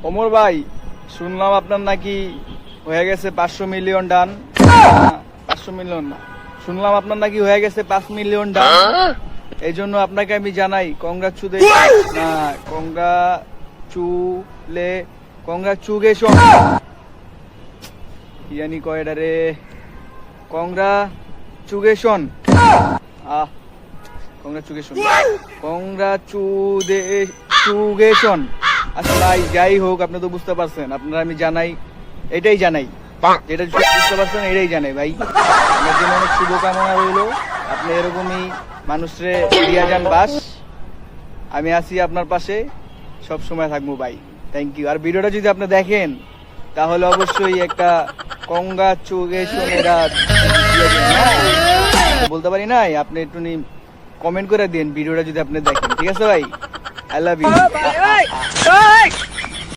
ওমর ভাই, শুনলাম আপনার নাকি হয়ে গেছে 500 মিলিয়ন ডান। 500 মিলিয়ন না, শুনলাম আপনার নাকি হয়ে গেছে 5 মিলিয়ন ডান। এই জন্য আপনাকে আমি জানাই কংগ্রাচুলেশন না কংগ্রাচুলেশন ইয়ানি কয়ডা রে, কংগ্রাচুলেশন কংগ্রাচুলেশন। আচ্ছা ভাই, যাই হোক, আপনি তো বুঝতে পারছেন, আপনারা আমি জানাই, এটাই জানাই, যেটা বুঝতে পারছেন এটাই জানাই ভাই। আমার জন্য অনেক শুভকামনা রইল, আপনি এরকমই মানুষরে দিয়া যান বাস। আমি আছি আপনার পাশে, সব সময় থাকবো ভাই। Thank you. আর ভিডিওটা যদি আপনি দেখেন তাহলে অবশ্যই একটা কংগ্রাচুলেশন এরা বলতে পারি নাই, আপনি একটু কমেন্ট করে দিন ভিডিওটা যদি আপনি দেখেন, ঠিক আছে ভাই? I love you.